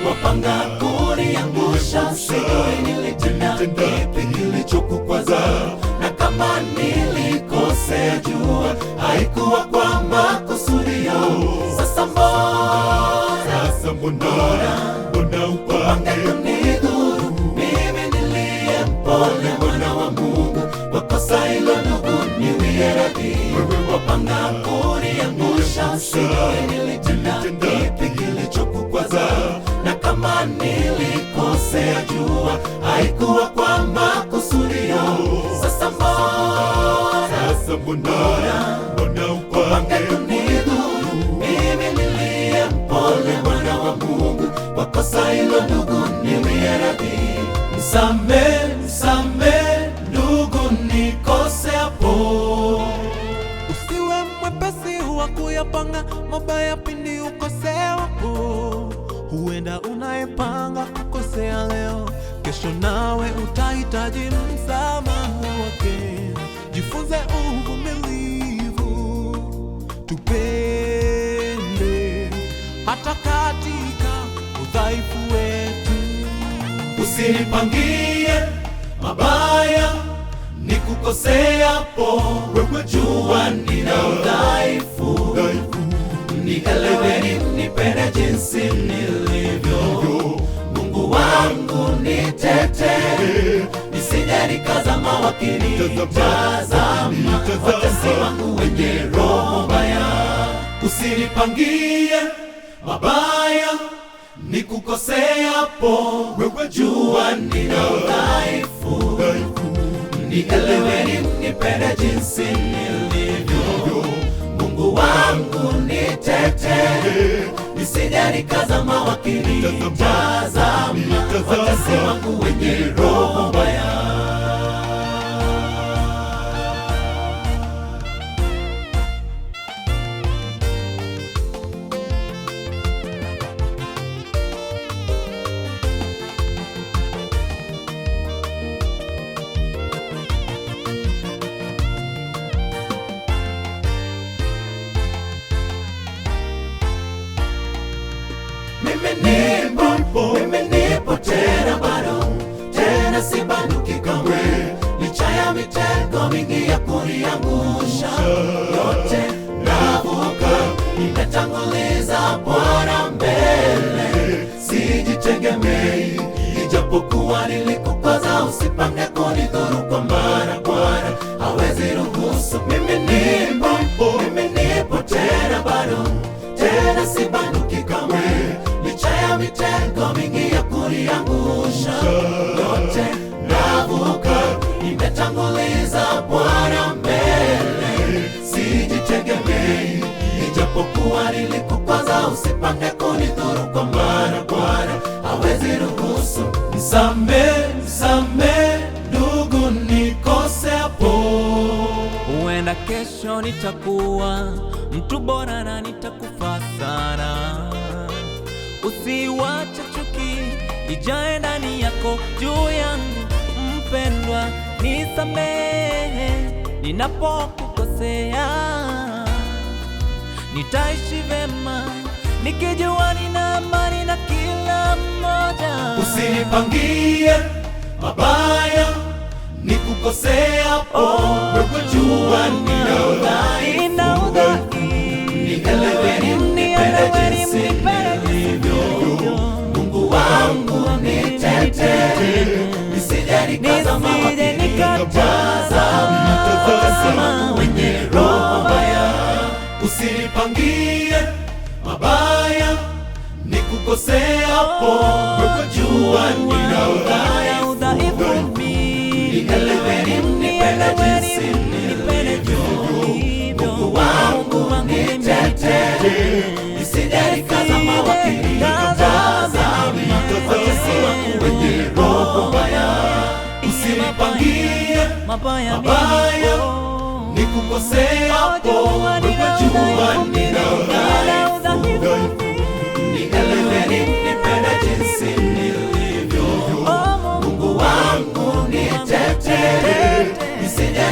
wapanga kuniangusha, sijui nilitenda kipi kilichokukwaza, na kama nilikosea jua haikuwa kwa makusudio. Sasa mbona upange kunidhuru mimi niliye mpole, mwana wa Mungu? Kwa kosa hilo ndugu niwie radhi. Wapanga kuniangusha, sijui nilitenda kipi kilichokukwaza, na kama nilikosea jua haikuwa kwa makusudio. Sasa mbona upange kunidhuru mimi niliye mpole, mwana wa Mungu? Kwa kosa hilo ndugu niwie radhi. Nisamehe ndugu nikoseapo. Usiwe mwepesi wa kuyapanga mabaya pindi ukosewapo. Huenda unayepanga kukosea leo, kesho nawe utahitaji msamaha wake. Jifunze uvumilivu, tupende hata katika udhaifu wetu. Usinipangie mabaya nikukoseapo, wewe jua nina udhaifu. Nieleweni, nipende jinsi nilivyo. Mungu wangu nitetee, nisije nikazama wakinitazama watesi wangu wenye roho mbaya. Usinipangie mabaya nikukoseapo, wewe jua nina udhaifu. Nieleweni, nipende jinsi nilivyo. Mungu wangu nitetee, nisije nikazama wakinitazama watesi wangu wenye roho mbaya. Mimi nipo tena, bado tena sibanduki kamwe, licha ya mitego mingi ya kuniangusha. Yote navuka, nimetanguliza Bwana mbele, sijitegemei. Ijapokuwa nilikukwaza, usipange kunidhuru, kwa maana Bwana hawezi ruhusu. Mimi nipo tena, bado tena sibanduki kamwe, licha ya mitego mingi ya kuniangusha. Yote navuka, nimetanguliza Bwana mbele, sijitegemei. Ijapokuwa nilikukwaza, usipange kunidhuru, kwa maana Bwana hawezi ruhusu. Nisamehe ndugu nikoseapo. Huenda kesho nitakuwa mtu bora na nitakufaa sana. Usiwache chuki ijae ndani yako juu yangu, mpendwa. Nisamehe ninapokukosea, nitaishi vema nikijua nina amani na kila mmoja. Usinipangie mabaya nikukoseapo, wewe jua nina udhaifu. Nieleweni, nipende jinsi nilivyo. Mungu wangu nitetee, nisije nikazama wakinitazama watesi wangu wenye roho mbaya. Usinipangie mabaya nikukoseapo, wewe jua nina udhaifu. Nieleweni, nipende jinsi nilivyo. Mungu wangu nitetee, nisije nikazama wakinitazama watesi wangu wenye roho mbaya. Usinipangie mabaya nikukoseapo, wewe jua nina udhaifu. Nieleweni, nipende jinsi nilivyo. Mungu wangu nitetee, nisije